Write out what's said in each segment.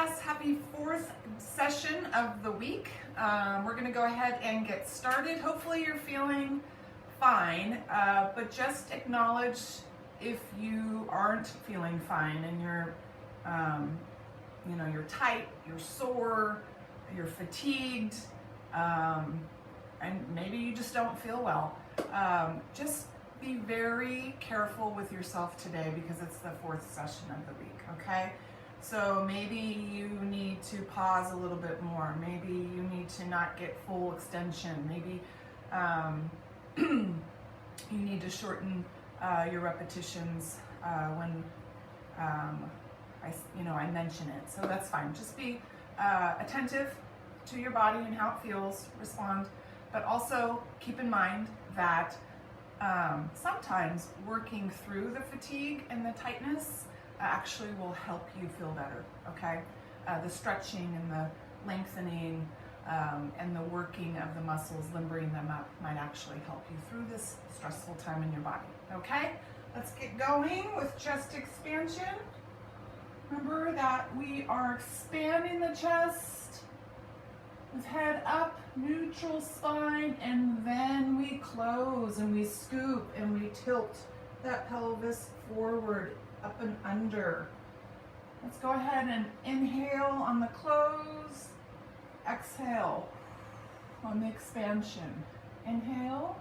class. Happy fourth session of the week. We're going to go ahead and get started. Hopefully you're feeling fine, but just acknowledge if you aren't feeling fine and you're, you're tight, you're sore, you're fatigued, and maybe you just don't feel well. Just be very careful with yourself today because it's the fourth session of the week, okay? So maybe you need to pause a little bit more. Maybe you need to not get full extension. Maybe you need to shorten your repetitions when I mention it. So that's fine. Just be attentive to your body and how it feels, respond, but also keep in mind that sometimes working through the fatigue and the tightness actually will help you feel better, okay? The stretching and the lengthening and the working of the muscles, limbering them up, might actually help you through this stressful time in your body, okay? Let's get going with chest expansion. Remember that we are expanding the chest with head up, neutral spine, and then we close and we scoop and we tilt that pelvis forward, up and under. Let's go ahead and inhale on the close, exhale on the expansion. Inhale.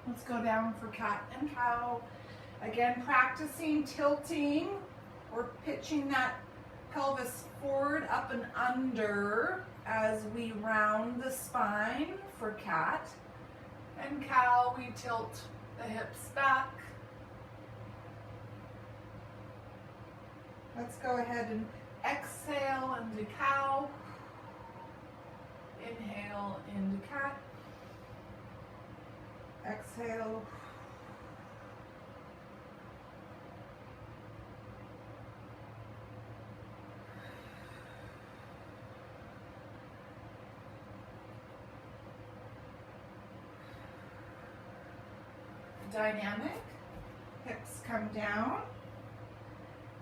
Let's go down for cat and cow. Again, practicing tilting or pitching that pelvis forward, up and under as we round the spine for cat. And cow, we tilt the hips back. Let's go ahead and exhale into cow. Inhale into cat. Exhale. Dynamic. Hips come down.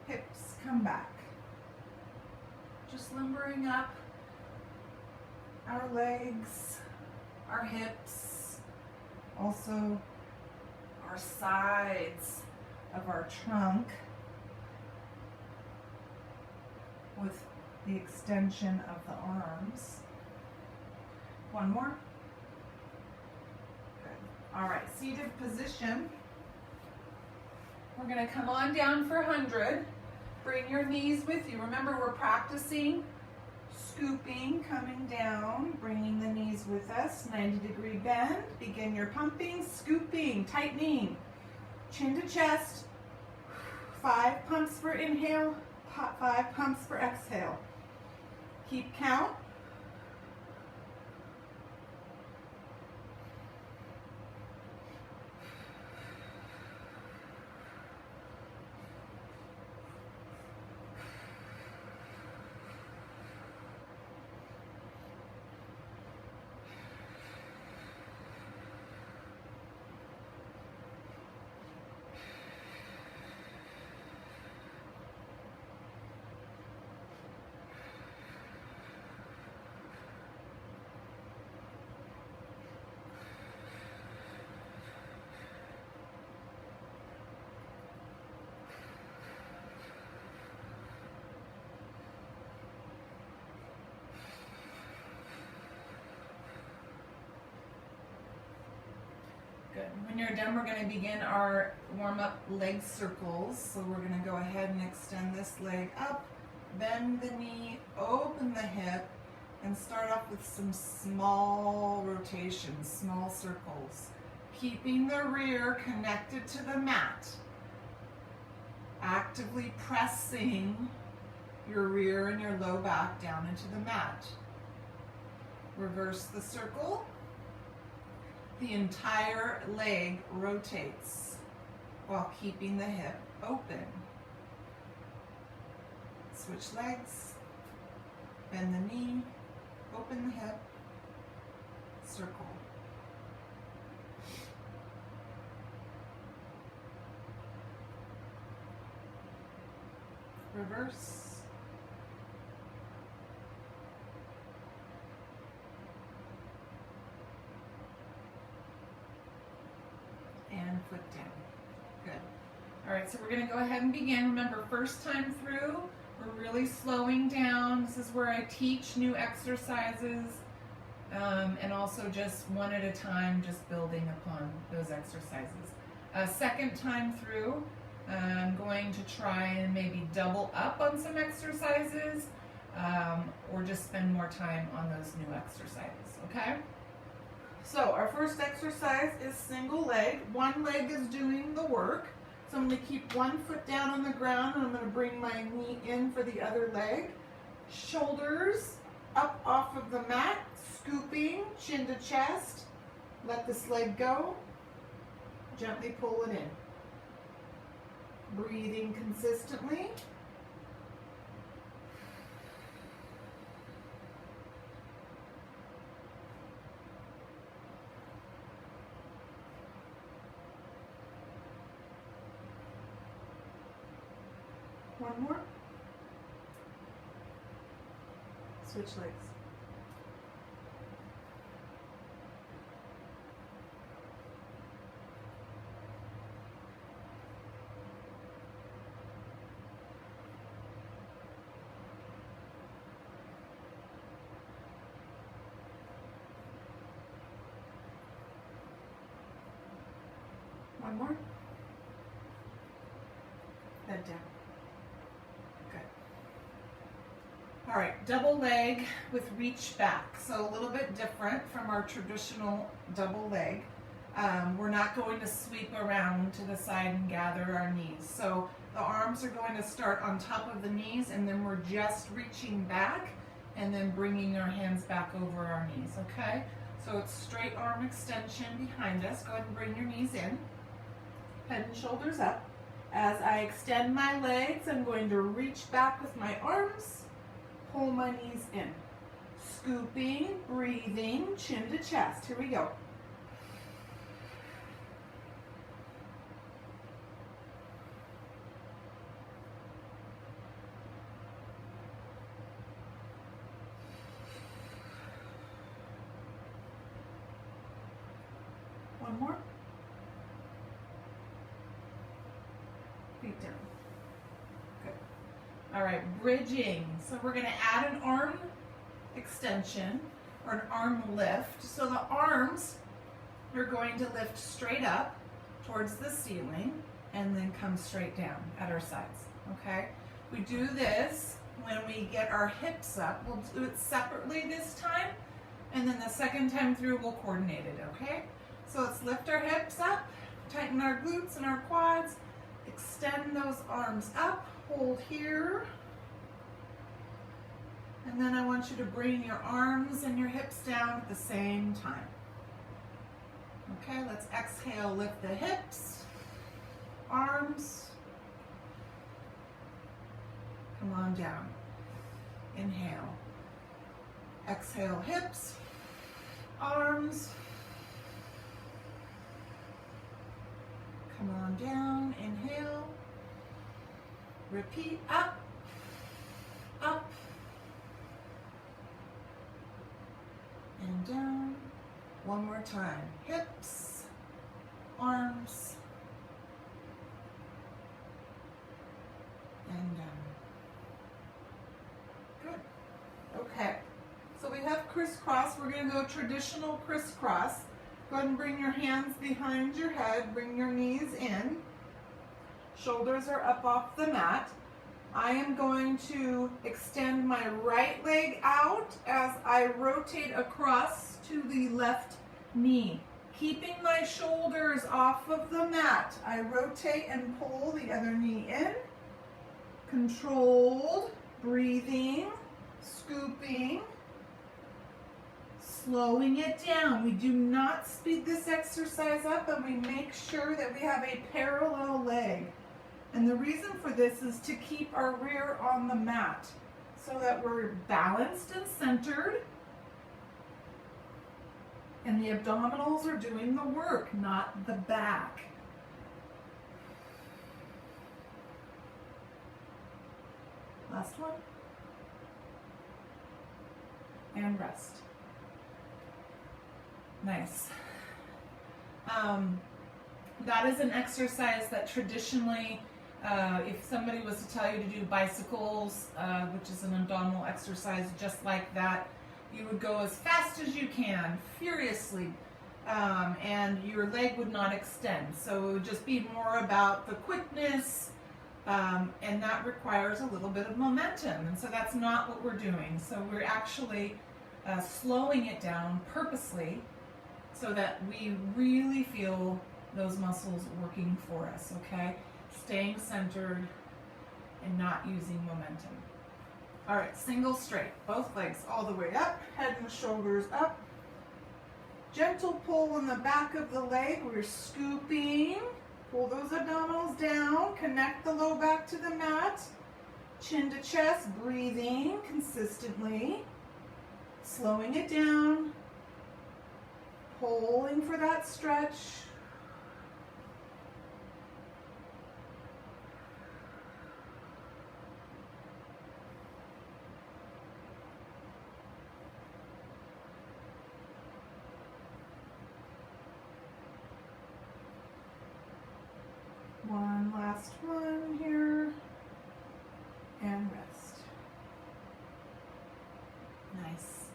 Hips come back. Just limbering up our legs, our hips, also our sides of our trunk with the extension of the arms. One more. Good. All right, seated position. We're going to come on down for 100. Bring your knees with you. Remember, we're practicing scooping, coming down, bringing the knees with us, 90-degree bend. Begin your pumping, scooping, tightening, chin to chest. 5 pumps for inhale, 5 pumps for exhale. Keep count. Good. When you're done, we're going to begin our warm-up leg circles. So we're going to go ahead and extend this leg up, bend the knee, open the hip, and start off with some small rotations, small circles, keeping the rear connected to the mat. Actively pressing your rear and your low back down into the mat. Reverse the circle. The entire leg rotates while keeping the hip open. Switch legs, bend the knee, open the hip, circle. Reverse. And foot down. Good. All right, so we're going to go ahead and begin. Remember, first time through, we're really slowing down. This is where I teach new exercises, and also just one at a time, just building upon those exercises. Second time through, I'm going to try and maybe double up on some exercises, or just spend more time on those new exercises, okay? So our first exercise is single leg. One leg is doing the work. So I'm going to keep one foot down on the ground, and I'm going to bring my knee in for the other leg. Shoulders up off of the mat, scooping, chin to chest. Let this leg go. Gently pull it in. Breathing consistently. One more. Switch legs. One more. Head down. Good. All right, double leg with reach back. So a little bit different from our traditional double leg. We're not going to sweep around to the side and gather our knees. So the arms are going to start on top of the knees, and then we're just reaching back and then bringing our hands back over our knees, okay? So it's straight arm extension behind us. Go ahead and bring your knees in. Head and shoulders up. As I extend my legs, I'm going to reach back with my arms, pull my knees in. Scooping, breathing, chin to chest. Here we go. One more. Feet down. Good. All right, bridging. So we're going to add an arm extension or an arm lift. So the arms are going to lift straight up towards the ceiling and then come straight down at our sides, okay? We do this when we get our hips up. We'll do it separately this time, and then the second time through we'll coordinate it, okay? So let's lift our hips up, tighten our glutes and our quads, extend those arms up, hold here. And then I want you to bring your arms and your hips down at the same time. Okay, let's exhale, lift the hips, arms. Come on down. Inhale. Exhale, hips, arms. Come on down, inhale. Repeat, up, up, and down. One more time. Hips, arms, and down. Good. Okay. So we have crisscross. We're going to go traditional crisscross. Go ahead and bring your hands behind your head. Bring your knees in. Shoulders are up off the mat. I am going to extend my right leg out as I rotate across to the left knee. Keeping my shoulders off of the mat, I rotate and pull the other knee in. Controlled, breathing, scooping, slowing it down. We do not speed this exercise up, and we make sure that we have a parallel leg. And the reason for this is to keep our rear on the mat so that we're balanced and centered. And the abdominals are doing the work, not the back. Last one. And rest. Nice. That is an exercise that traditionally, if somebody was to tell you to do bicycles, which is an abdominal exercise just like that, you would go as fast as you can, furiously, and your leg would not extend. So it would just be more about the quickness, and that requires a little bit of momentum. And so that's not what we're doing. So we're actually slowing it down purposely so that we really feel those muscles working for us, okay? Staying centered and not using momentum. All right, single straight, both legs all the way up, head and shoulders up. Gentle pull in the back of the leg, we're scooping. Pull those abdominals down, connect the low back to the mat. Chin to chest, breathing consistently. Slowing it down. Pulling for that stretch. One last one here, and rest. Nice.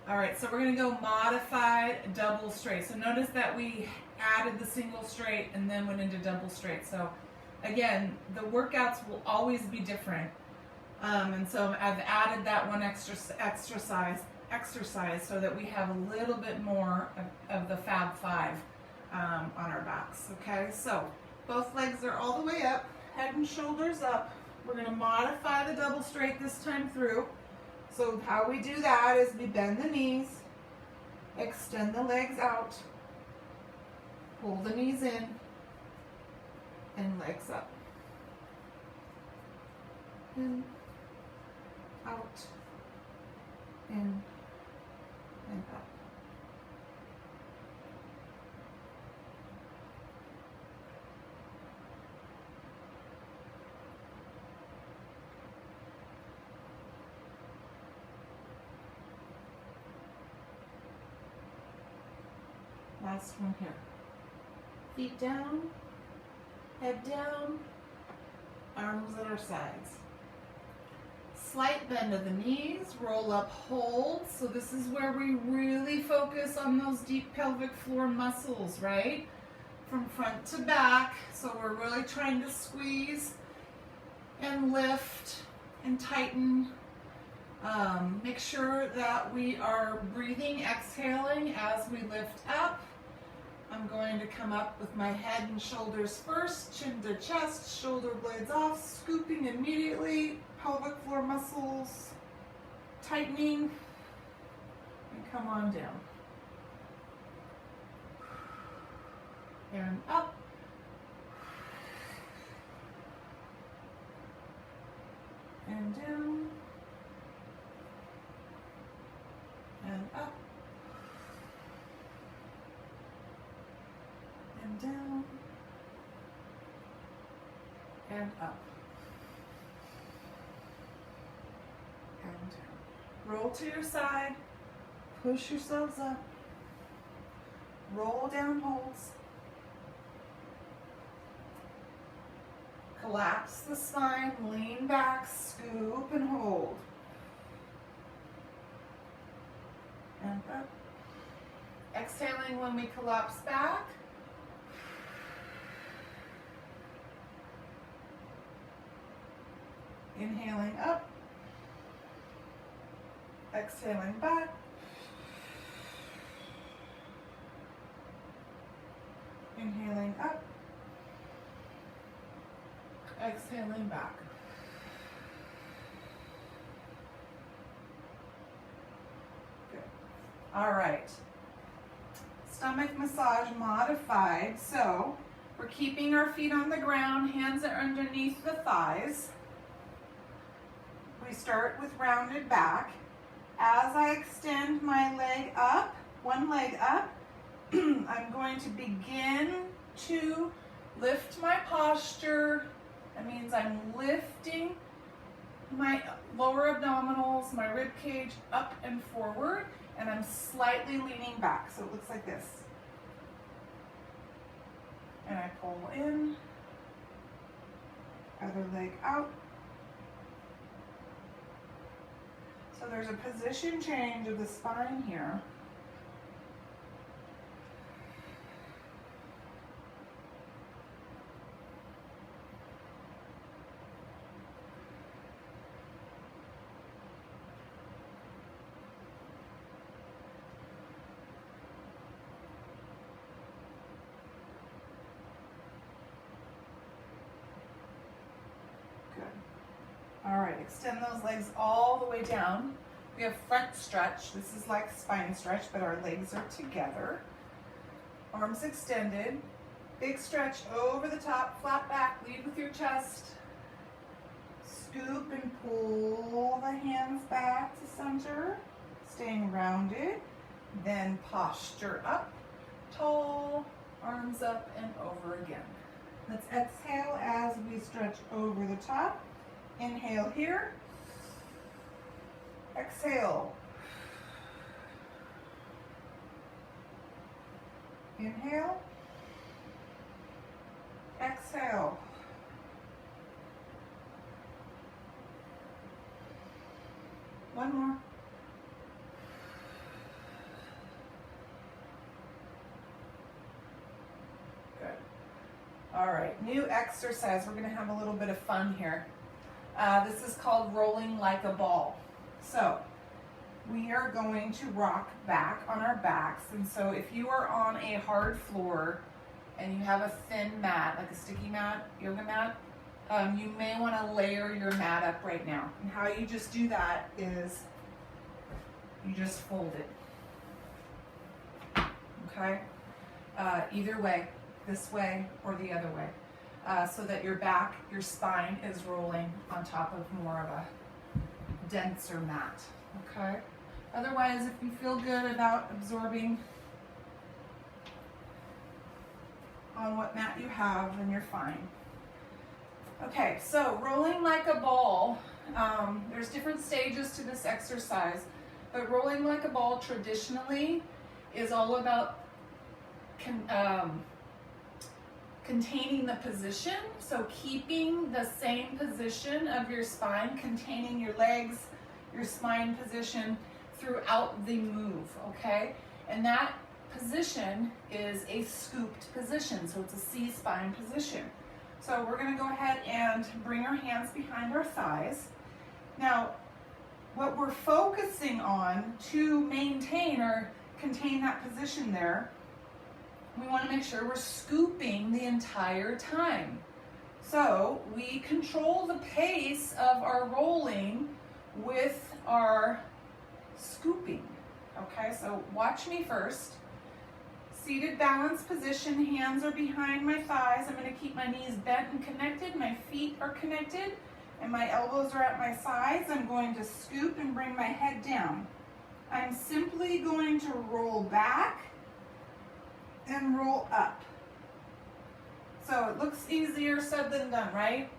All right, so we're gonna go modified double straight. So notice that we added the single straight and then went into double straight. So again, the workouts will always be different. And so I've added that one exercise so that we have a little bit more of the Fab Five on our backs, okay? So both legs are all the way up, head and shoulders up. We're gonna modify the double straight this time through. So how we do that is we bend the knees, extend the legs out, pull the knees in, and legs up. In, out, in, and up. Last one here. Feet down, head down, arms at our sides. Slight bend of the knees, roll up, hold. So this is where we really focus on those deep pelvic floor muscles, right? From front to back. So we're really trying to squeeze and lift and tighten. Make sure that we are breathing, exhaling as we lift up. I'm going to come up with my head and shoulders first, chin to chest, shoulder blades off, scooping immediately, pelvic floor muscles tightening, and come on down. And up. And down. And up. And down. And up. And down. Roll to your side. Push yourselves up. Roll down holds. Collapse the spine, lean back, scoop and hold. And up. Exhaling when we collapse back. Inhaling up. Exhaling back. Inhaling up. Exhaling back. Good. All right. Stomach massage modified. So We're keeping our feet on the ground, hands are underneath the thighs. We start with rounded back. As I extend my leg up, one leg up, I'm going to begin to lift my posture. That means I'm lifting my lower abdominals, my rib cage up and forward, and I'm slightly leaning back, so it looks like this. And I pull in, other leg out. So there's a position change of the spine here. All right, extend those legs all the way down. We have front stretch. This is like spine stretch, but our legs are together. Arms extended. Big stretch over the top, flat back, lead with your chest. Scoop and pull the hands back to center, staying rounded. Then posture up, tall, arms up and over again. Let's exhale as we stretch over the top. Inhale here, exhale. Inhale, exhale. One more. Good. All right, new exercise. We're going to have a little bit of fun here. This is called rolling like a ball. So we are going to rock back on our backs. And so if you are on a hard floor and you have a thin mat, like a sticky mat, yoga mat, you may want to layer your mat up right now. And how you just do that is you just fold it. Okay? Either way, this way or the other way. So that your back, your spine is rolling on top of more of a denser mat, okay? Otherwise, if you feel good about absorbing on what mat you have, then you're fine. Okay, so rolling like a ball, there's different stages to this exercise, but rolling like a ball traditionally is all about containing the position, so keeping the same position of your spine, containing your legs, your spine position throughout the move, okay? And that position is a scooped position, so it's a C-spine position. So we're gonna go ahead and bring our hands behind our thighs. Now, what we're focusing on to maintain or contain that position there, we want to make sure we're scooping the entire time. So we control the pace of our rolling with our scooping. Okay, so watch me first. Seated balance position, hands are behind my thighs. I'm going to keep my knees bent and connected. My feet are connected and my elbows are at my sides. I'm going to scoop and bring my head down. I'm simply going to roll back and roll up. So it looks easier said than done, right?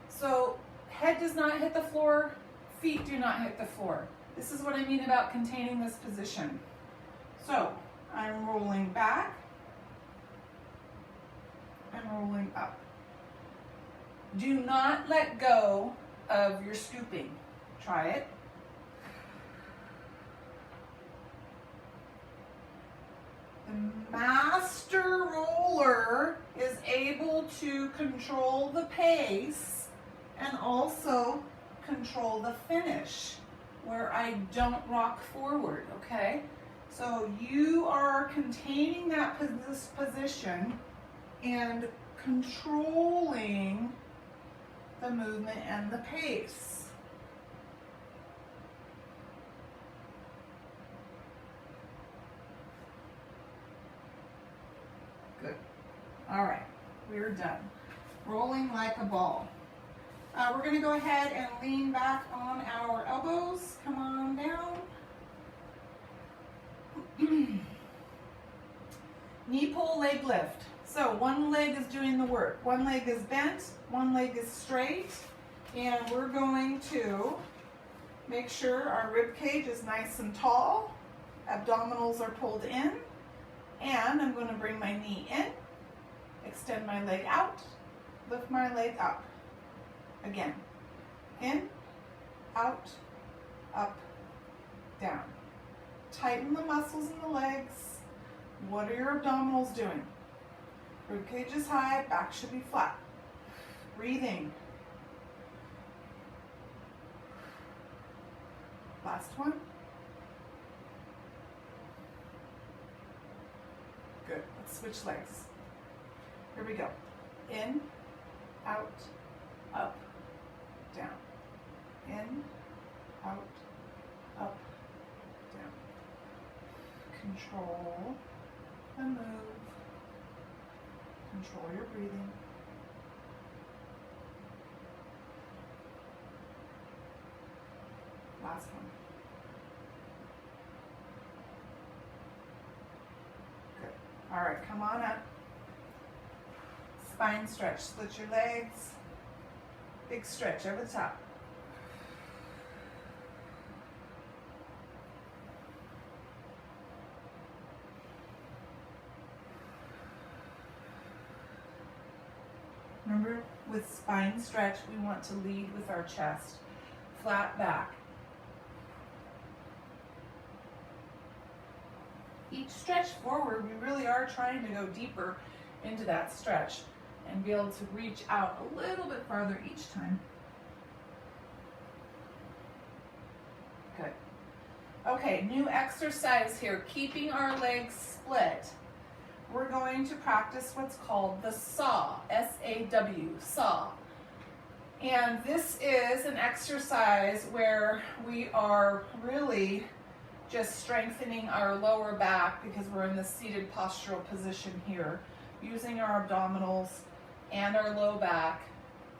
So head does not hit the floor, feet do not hit the floor. This is what I mean about containing this position. So I'm rolling back and rolling up. Do not let go of your scooping. Try it. The master roller is able to control the pace and also control the finish where I don't rock forward, okay? So you are containing that position and controlling the movement and the pace. Good. All right. you're done. Rolling like a ball. We're going to go ahead and lean back on our elbows. Come on down. Knee pull, leg lift. So one leg is doing the work. One leg is bent, one leg is straight, and we're going to make sure our rib cage is nice and tall. Abdominals are pulled in, and I'm going to bring my knee in, extend my leg out, lift my leg up. Again, in, out, up, down. Tighten the muscles in the legs. What are your abdominals doing? Rib cage is high, back should be flat. Breathing. Last one. Good. Let's switch legs. Here we go. In, out, up, down. In, out, up, down. Control the move. Control your breathing. Last one. Good. All right, come on up. Spine stretch. Split your legs. Big stretch over the top. Remember, with spine stretch, we want to lead with our chest. Flat back. Each stretch forward, we really are trying to go deeper into that stretch and be able to reach out a little bit farther each time. Good. Okay, new exercise here, keeping our legs split. We're going to practice what's called the saw, S-A-W, saw. And this is an exercise where we are really just strengthening our lower back because we're in the seated postural position here, using our abdominals and our low back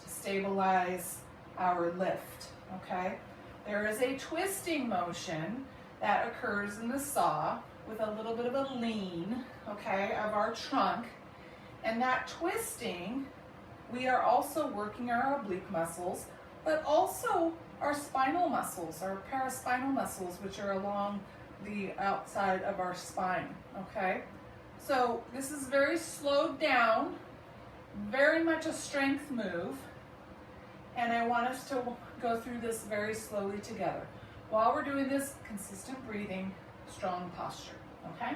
to stabilize our lift, okay? There is a twisting motion that occurs in the saw with a little bit of a lean, okay, of our trunk. And that twisting, we are also working our oblique muscles, but also our spinal muscles, our paraspinal muscles, which are along the outside of our spine, okay? So this is very slowed down, very much a strength move, and I want us to go through this very slowly together. While we're doing this, consistent breathing, strong posture, okay?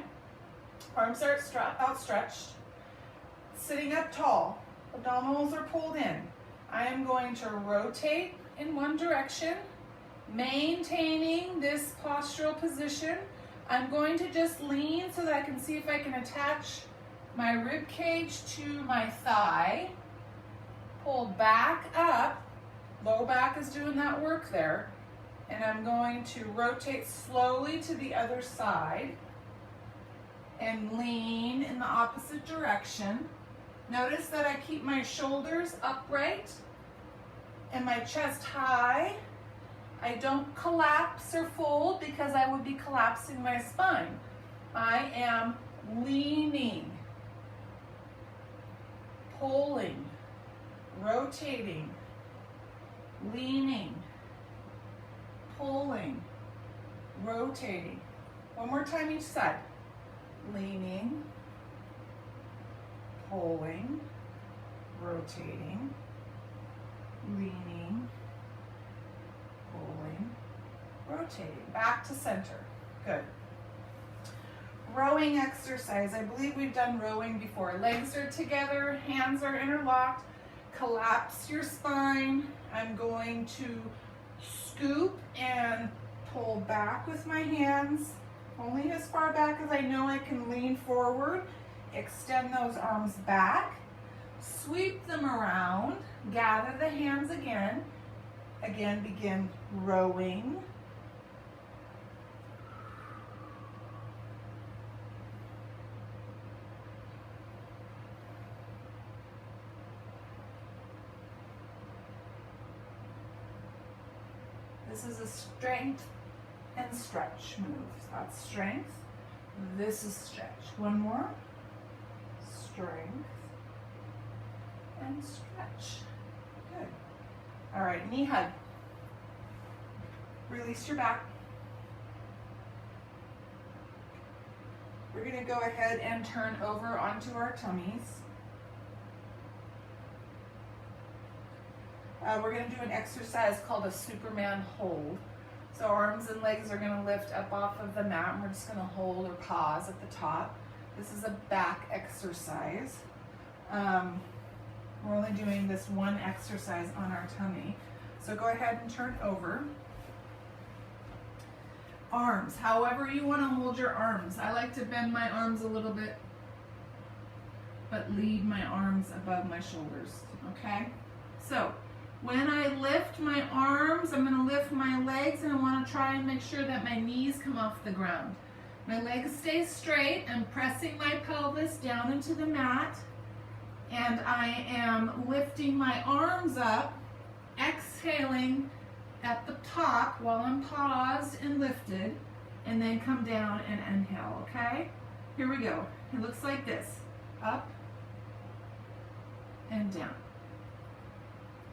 Arms are outstretched, sitting up tall, abdominals are pulled in. I am going to rotate in one direction, maintaining this postural position. I'm going to just lean so that I can see if I can attach my rib cage to my thigh, pull back up, low back is doing that work there, and I'm going to rotate slowly to the other side and lean in the opposite direction. Notice that I keep my shoulders upright and my chest high. I don't collapse or fold because I would be collapsing my spine. I am leaning, pulling, rotating, leaning, pulling, rotating. One more time each side. Leaning, pulling, rotating, leaning, pulling, rotating. Back to center. Good. Rowing exercise. I believe we've done rowing before. Legs are together, hands are interlocked. Collapse your spine. I'm going to scoop and pull back with my hands, only as far back as I know I can lean forward. Extend those arms back, sweep them around, gather the hands again. Again, begin rowing. This is a strength and stretch move. So that's strength. This is stretch. One more. Strength and stretch. Good. All right, knee hug. Release your back. We're going to go ahead and turn over onto our tummies. We're going to do an exercise called a Superman hold. So arms and legs are going to lift up off of the mat, and we're just going to hold or pause at the top. This is a back exercise. We're only doing this one exercise on our tummy. So go ahead and turn over. Arms, however you want to hold your arms. I like to bend my arms a little bit, but leave my arms above my shoulders, okay? So when I lift my arms, I'm going to lift my legs, and I want to try and make sure that my knees come off the ground. My legs stay straight. I'm pressing my pelvis down into the mat, and I am lifting my arms up, exhaling at the top while I'm paused and lifted, and then come down and inhale, okay? Here we go. It looks like this. Up and down.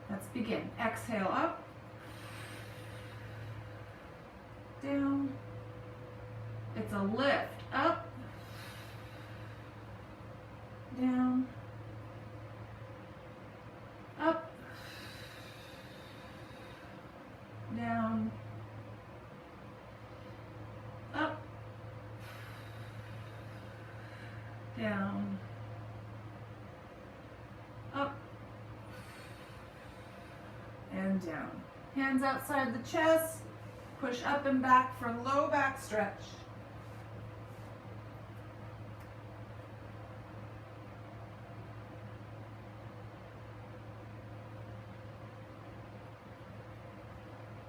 Let's begin. Exhale up, down. It's a lift. Up, down, up, down, up, down, up, and down. Hands outside the chest. Push up and back for low back stretch.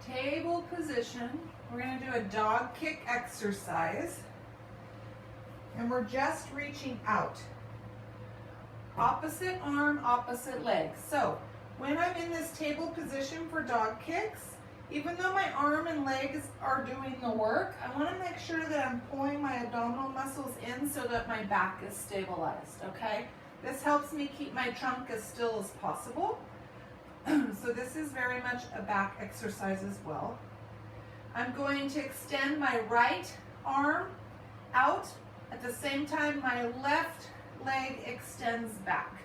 Table position. We're going to do a dog kick exercise. And we're just reaching out. Opposite arm, opposite leg. So when I'm in this table position for dog kicks, even though my arm and legs are doing the work, I want to make sure that I'm pulling my abdominal muscles in so that my back is stabilized, okay? This helps me keep my trunk as still as possible. So this is very much a back exercise as well. I'm going to extend my right arm out. At the same time, my left leg extends back.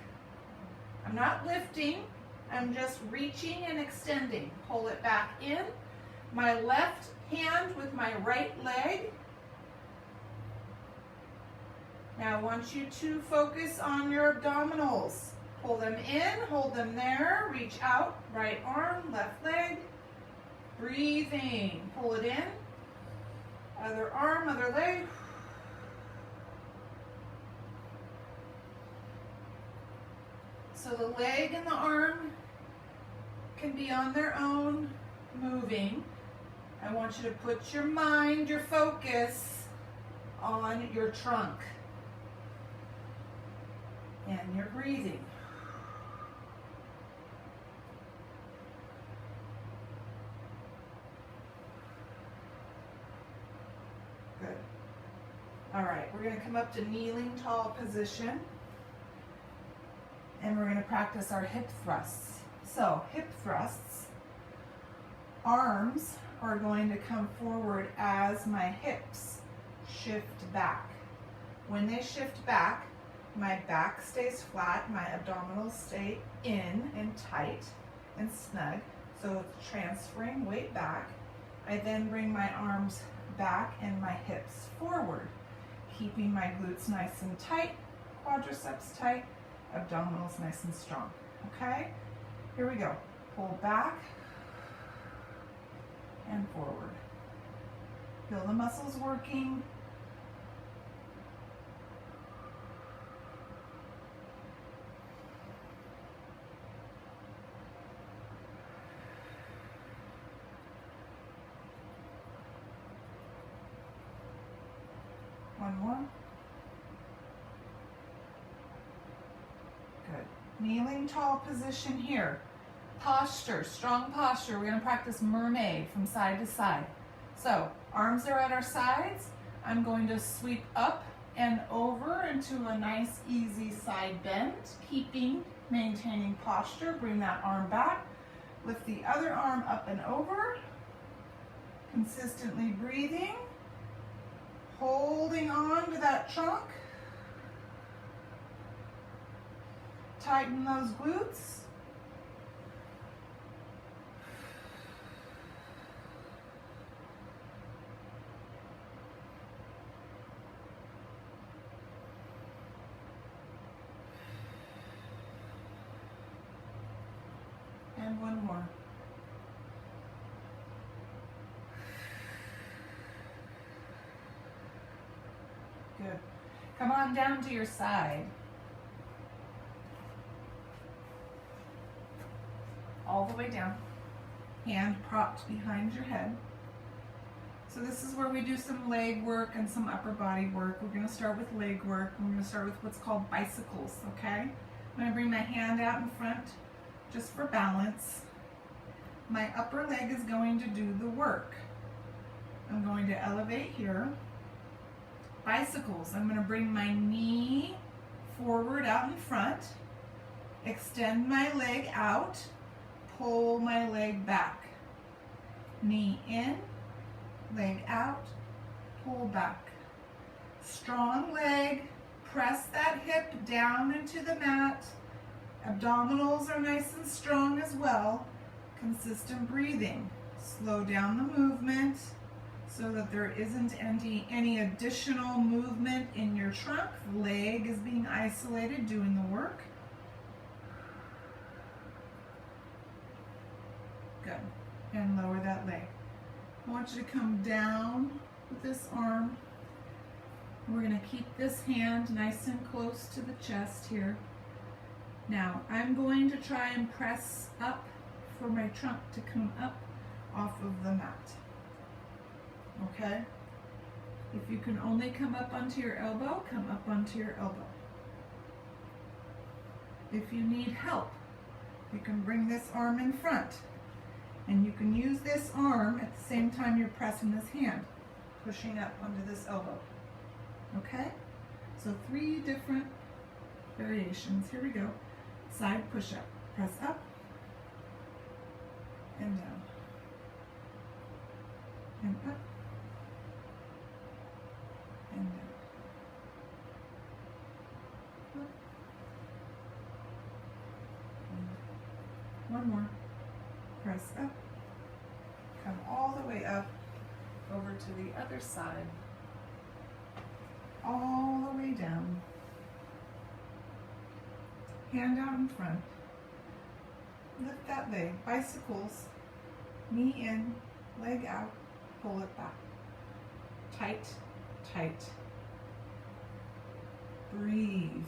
I'm not lifting, I'm just reaching and extending. Pull it back in. My left hand with my right leg. Now I want you to focus on your abdominals. Pull them in, hold them there, reach out, right arm, left leg. Breathing, pull it in. Other arm, other leg. So the leg and the arm can be on their own, moving. I want you to put your mind, your focus on your trunk and your breathing. Good. All right, we're going to come up to kneeling tall position. And we're going to practice our hip thrusts. So hip thrusts, arms are going to come forward as my hips shift back. When they shift back, my back stays flat, my abdominals stay in and tight and snug. So it's transferring weight back. I then bring my arms back and my hips forward, keeping my glutes nice and tight, quadriceps tight, abdominals nice and strong. Okay? Here we go. Pull back and forward. Feel the muscles working. One more. Good. Kneeling tall position here. posture, strong posture. We're gonna practice mermaid from side to side. So arms are at our sides. I'm going to sweep up and over into a nice easy side bend, maintaining posture. Bring that arm back. Lift the other arm up and over. Consistently breathing. Holding on to that trunk. Tighten those glutes. And one more. Good. Come on down to your side. All the way down. Hand propped behind your head. So this is where we do some leg work and some upper body work. We're going to start with leg work. We're going to start with what's called bicycles, okay? I'm going to bring my hand out in front just for balance. My upper leg is going to do the work. I'm going to elevate here. Bicycles, I'm going to bring my knee forward out in front, extend my leg out, pull my leg back. Knee in, leg out, pull back. Strong leg, press that hip down into the mat. Abdominals are nice and strong as well. Consistent breathing. Slow down the movement so that there isn't any additional movement in your trunk. The leg is being isolated, doing the work. Good. And lower that leg. I want you to come down with this arm. We're going to keep this hand nice and close to the chest here. Now, I'm going to try and press up for my trunk to come up off of the mat. Okay? If you can only come up onto your elbow, come up onto your elbow. If you need help, you can bring this arm in front. And you can use this arm at the same time you're pressing this hand, pushing up onto this elbow. Okay? So 3 different variations. Here we go. Side push-up. Press up and down. And up and down. Up. And one more. Press up. Come all the way up over to the other side. All the way down. Hand out in front. Lift that leg. Bicycles. Knee in, leg out, pull it back. Tight, tight. Breathe.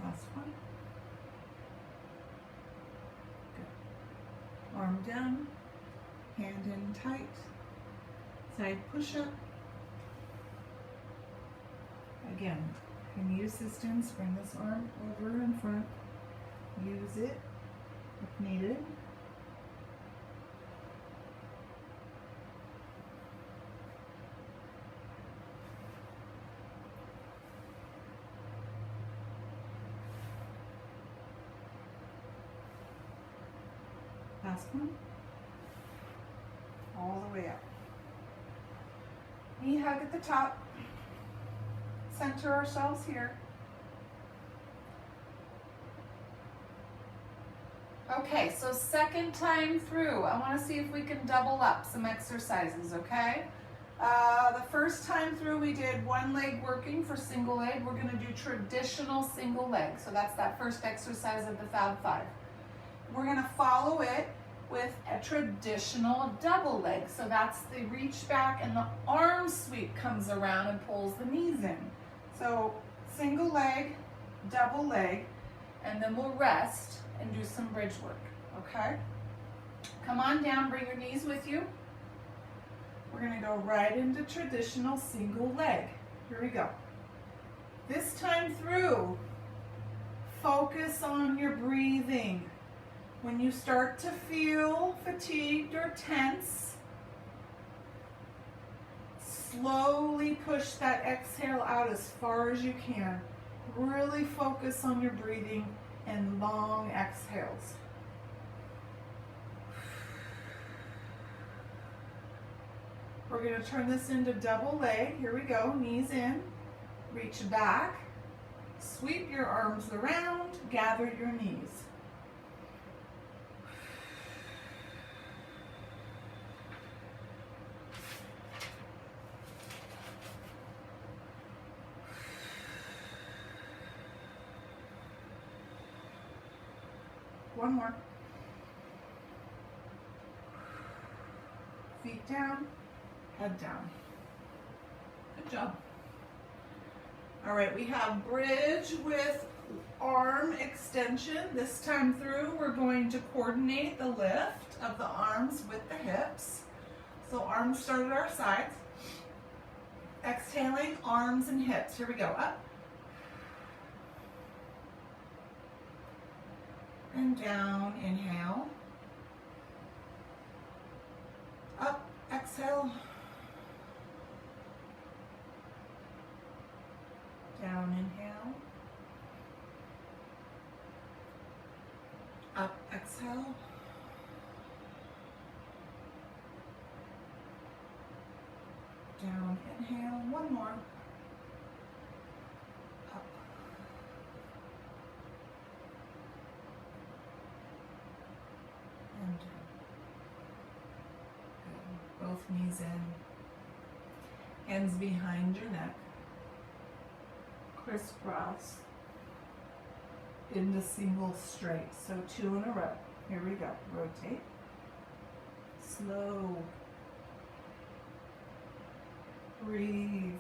Last one. Good. Arm down, hand in tight, side push-up. Again, you can use assistance, bring this arm over in front, use it if needed. Last one. All the way up. Knee hug at the top. Center ourselves here. Okay, so second time through, I want to see if we can double up some exercises, okay? The first time through we did one leg working for single leg. We're going to do traditional single leg. So that's that first exercise of the Fab 5. We're going to follow it with a traditional double leg. So that's the reach back and the arm sweep comes around and pulls the knees in. So single leg, double leg, and then we'll rest and do some bridge work, okay? Come on down, bring your knees with you. We're gonna go right into traditional single leg. Here we go. This time through, focus on your breathing. When you start to feel fatigued or tense, slowly push that exhale out as far as you can. Really focus on your breathing and long exhales. We're going to turn this into double leg. Here we go, knees in, reach back, sweep your arms around, gather your knees. One more. Feet down, head down. Good job. All right, we have bridge with arm extension. This time through, we're going to coordinate the lift of the arms with the hips. So arms start at our sides. Exhaling, arms and hips. Here we go, up. And down, inhale. Up, exhale. Down, inhale. Up, exhale. Down, inhale. One more. Up. And down. Good. Both knees in. Hands behind your neck. Crisscross into single straight. So 2 in a row. Here we go. Rotate. Slow. Breathe.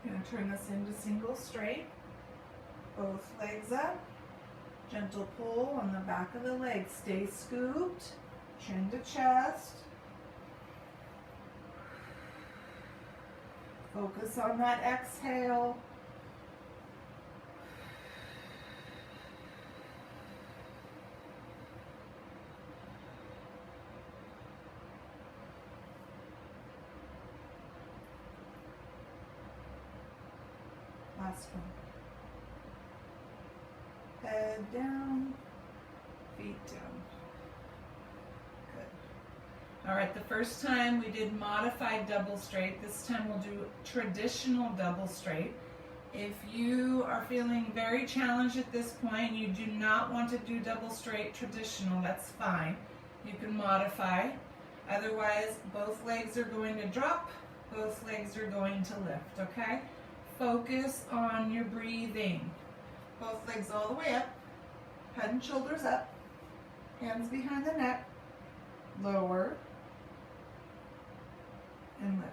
Going to turn this into single straight. Both legs up. Gentle pull on the back of the leg. Stay scooped. Chin to chest. Focus on that exhale. Last one. Head down, feet down. Good. All right, the first time we did modified double straight. This time we'll do traditional double straight. If you are feeling very challenged at this point, you do not want to do double straight traditional, that's fine. You can modify. Otherwise, both legs are going to drop, both legs are going to lift, okay? Focus on your breathing. Both legs all the way up, head and shoulders up, hands behind the neck, lower, and lift.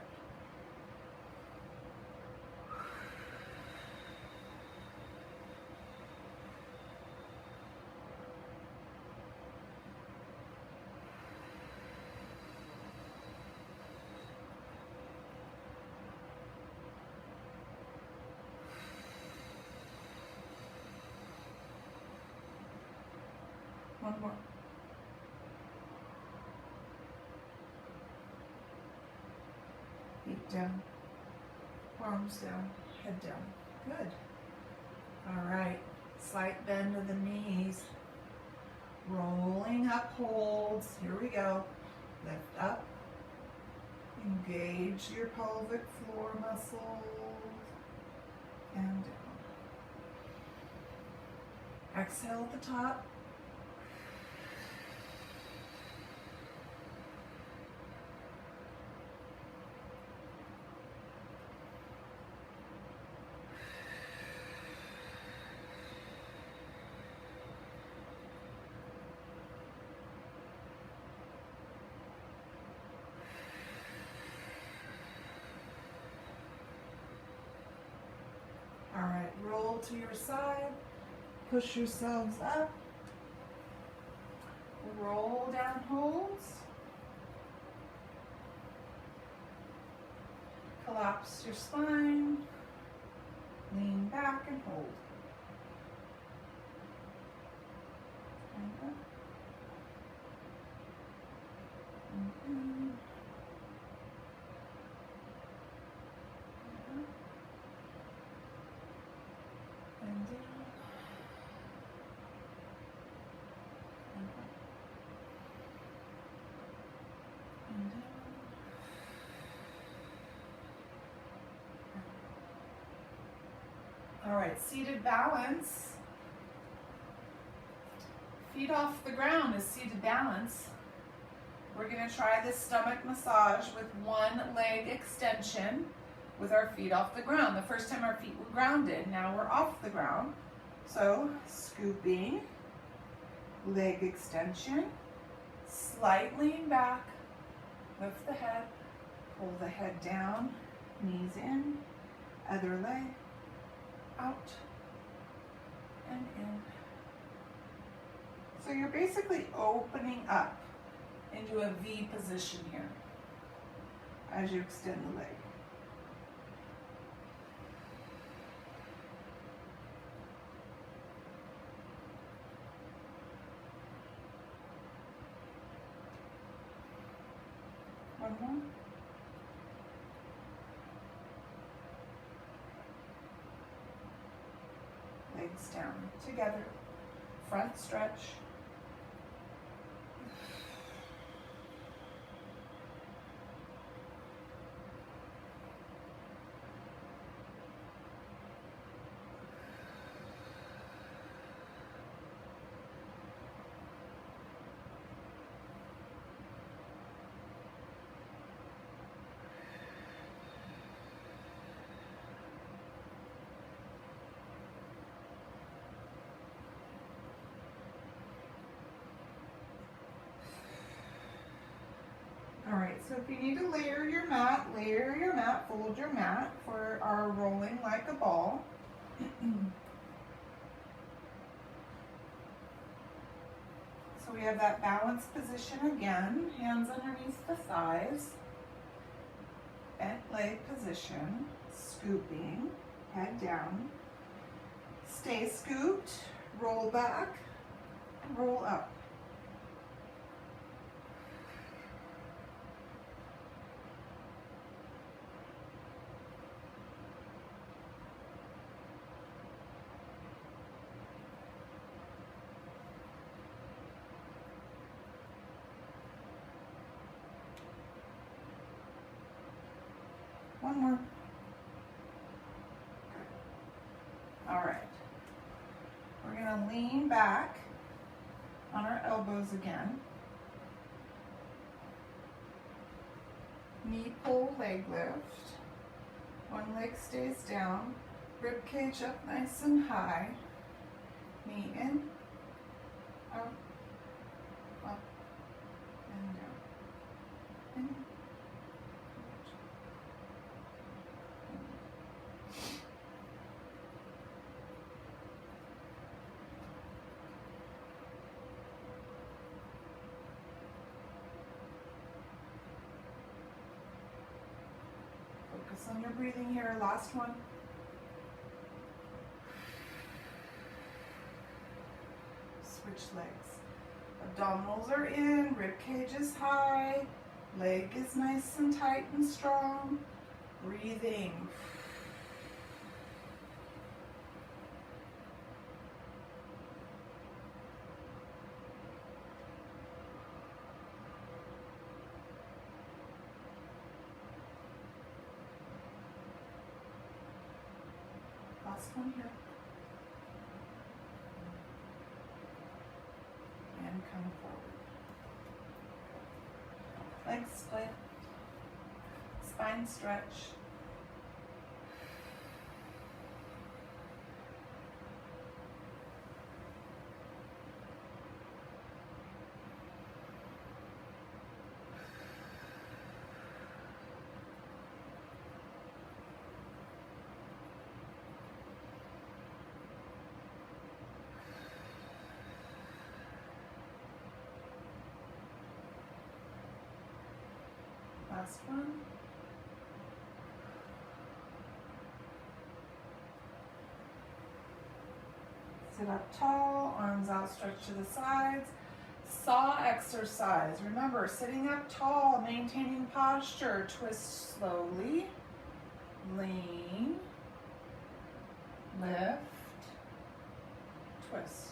One more. Feet down, arms down, head down. Good. All right, slight bend of the knees. Rolling up holds. Here we go. Lift up. Engage your pelvic floor muscles. And down. Exhale at the top. All right, roll to your side, push yourselves up, roll down holds, collapse your spine, lean back and hold. And up. And in. And down. And up. And down. All right, seated balance. Feet off the ground is seated balance. We're going to try this stomach massage with one leg extension with our feet off the ground. The first time our feet were grounded, now we're off the ground. So scooping, leg extension, slight lean back, lift the head, pull the head down, knees in, other leg, out and in. So you're basically opening up into a V position here as you extend the leg. One more. Legs down together, front stretch. All right, so if you need to layer your mat, fold your mat for our rolling like a ball. So we have that balanced position again, hands underneath the thighs, bent leg position, scooping, head down. Stay scooped, roll back, roll up. One more. All right. We're going to lean back on our elbows again. Knee pull, leg lift. One leg stays down. Rib cage up nice and high. Knee in, out, up, and down. In. Focus on your breathing here, last one. Switch legs. Abdominals are in, rib cage is high, leg is nice and tight and strong. Breathing. Last one here. And come forward. Legs split. Spine stretch. Last one. Sit up tall, arms outstretched to the sides. Saw exercise. Remember, sitting up tall, maintaining posture. Twist slowly. Lean. Lift. Twist.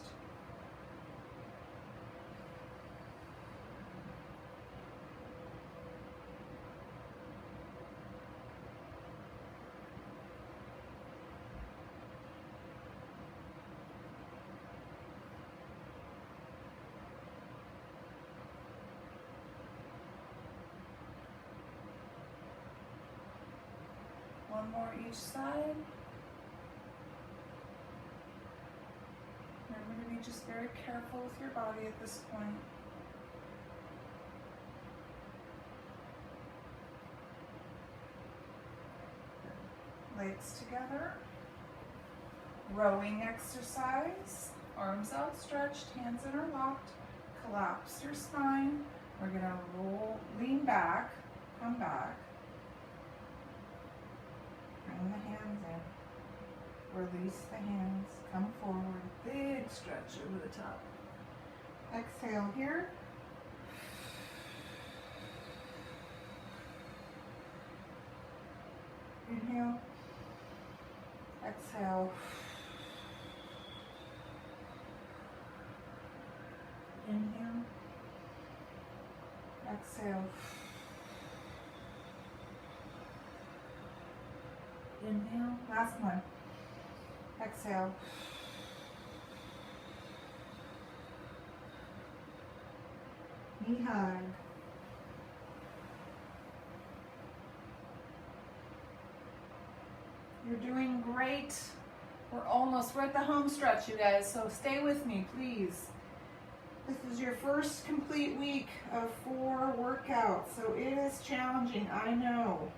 One more each side. Remember to be just very careful with your body at this point. Legs together. Rowing exercise. Arms outstretched, hands interlocked. Collapse your spine. We're going to lean back, come back. Bring the hands in. Release the hands. Come forward. Big stretch over the top. Exhale here. Inhale. Exhale. Inhale. Exhale. Inhale. Last one. Exhale. Knee hug. You're doing great. We're at the home stretch, you guys, so stay with me, please. This is your first complete week of 4 workouts, so it is challenging, I know,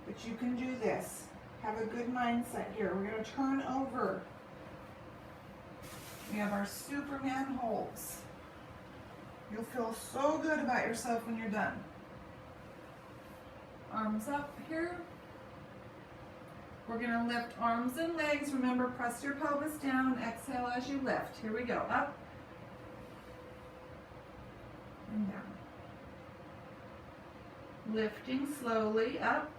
but you can do this. Have a good mindset here. We're going to turn over. We have our Superman holds. You'll feel so good about yourself when you're done. Arms up here. We're going to lift arms and legs. Remember, press your pelvis down. Exhale as you lift. Here we go. Up and down. Lifting slowly up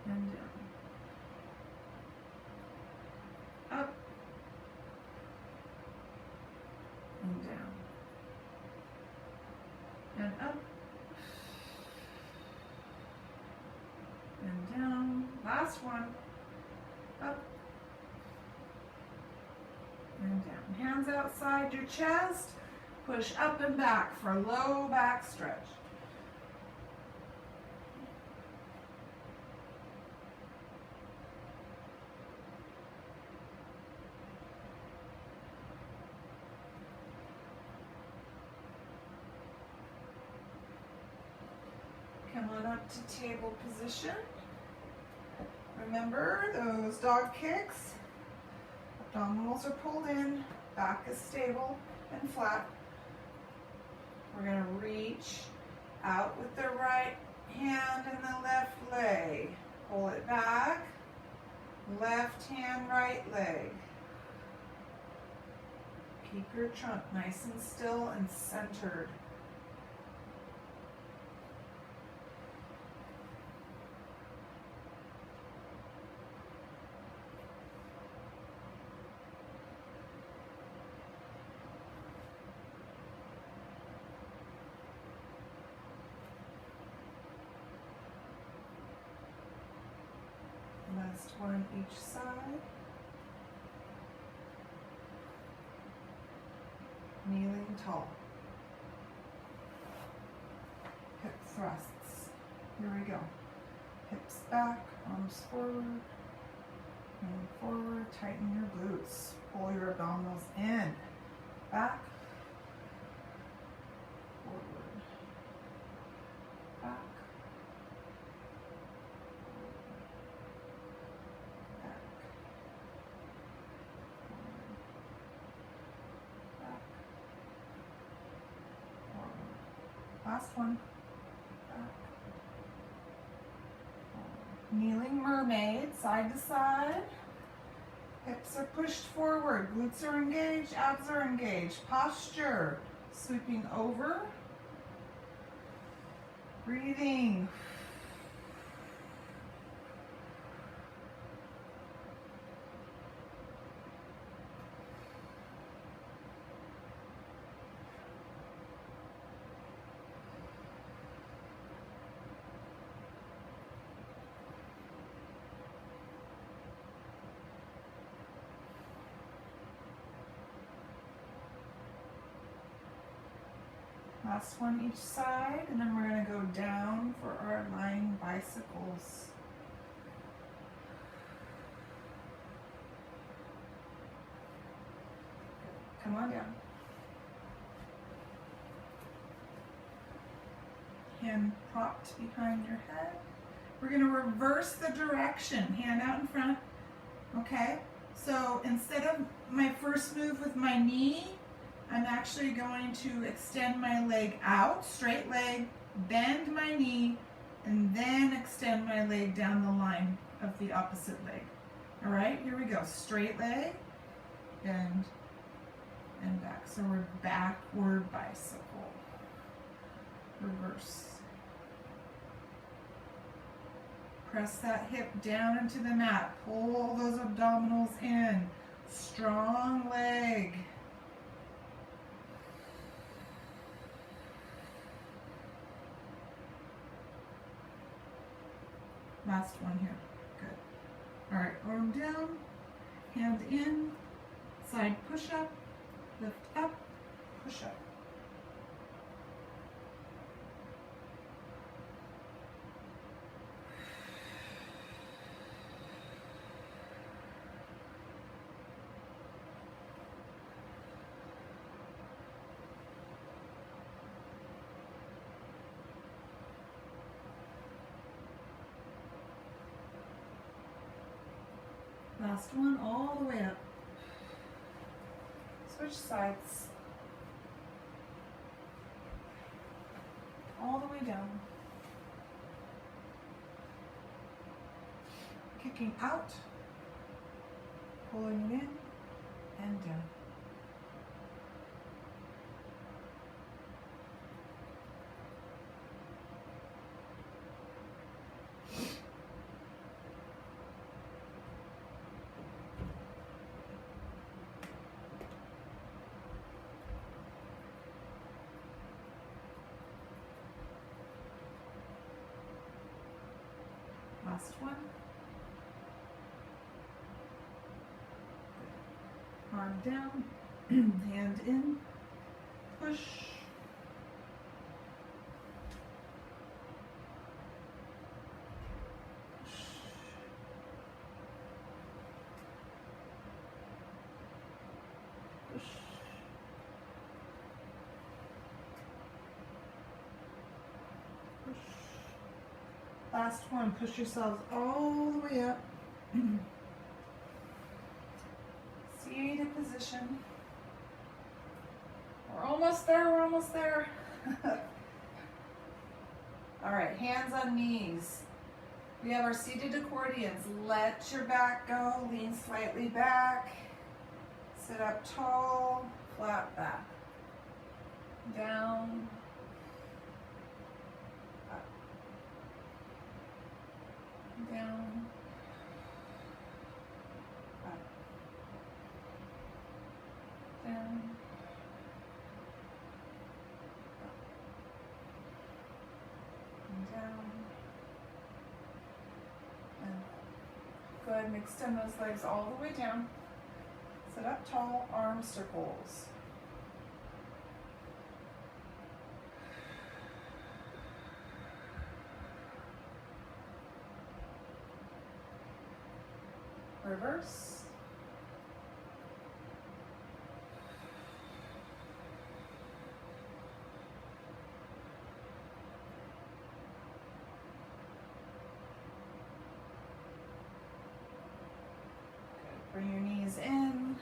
and down. Up and down. And up and down. Last one. Up and down. Hands outside your chest. Push up and back for a low back stretch. Come on up to table position. Remember those dog kicks. Abdominals are pulled in, back is stable and flat. We're going to reach out with the right hand and the left leg. Pull it back. Left hand, right leg. Keep your trunk nice and still and centered. Last one each side. Kneeling tall. Hip thrusts. Here we go. Hips back, arms forward, and forward. Tighten your glutes. Pull your abdominals in. Back. Forward. Back. Last one. Back. Kneeling mermaid, side to side. Hips are pushed forward, glutes are engaged, abs are engaged. Posture, sweeping over. Breathing. Last one each side, and then we're going to go down for our lying bicycles. Come on down. Hand propped behind your head. We're going to reverse the direction, hand out in front. Okay, so instead of my first move with my knee, I'm actually going to extend my leg out, straight leg, bend my knee, and then extend my leg down the line of the opposite leg. All right, here we go. Straight leg, bend, and back. So we're backward bicycle. Reverse. Press that hip down into the mat. Pull those abdominals in. Strong leg. Last one here. Good. All right, arm down, hand in, side push up, lift up, push up. Last one, all the way up. Switch sides. All the way down. Kicking out, pulling it in, and down. Last one. Arm down, hand in, push. Push. Push. Last one, push yourselves all the way up. Seated position. We're almost there, we're almost there. All right, hands on knees. We have our seated accordions. Let your back go, lean slightly back. Sit up tall, flat back. Down. Up. Down. Up. Down. Up. And down. And up. Go ahead and extend those legs all the way down. Sit up tall, arm circles. Reverse. Good. Bring your knees in,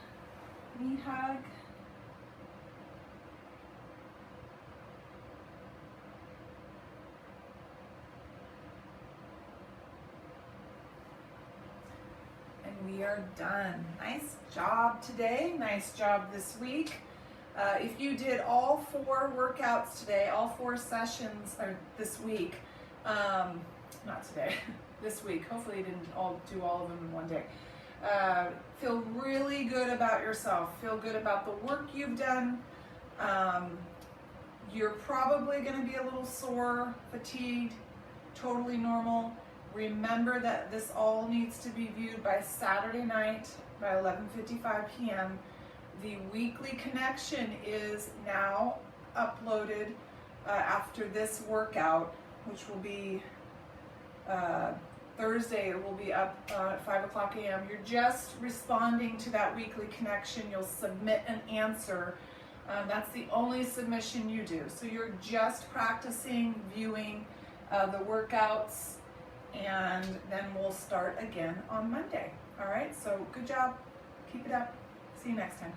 knee hug. we are done. Nice job today. Nice job this week. If you did all 4 workouts today, all 4 sessions or this week, not today, this week. Hopefully you didn't do all of them in one day. Feel really good about yourself. Feel good about the work you've done. You're probably going to be a little sore, fatigued, totally normal. Remember that this all needs to be viewed by Saturday night by 11:55 p.m. The weekly connection is now uploaded after this workout, which will be Thursday. It will be up at 5 o'clock a.m. You're just responding to that weekly connection. You'll submit an answer. That's the only submission you do. So you're just practicing viewing the workouts, and then we'll start again on Monday. All right, so good job. Keep it up. See you next time.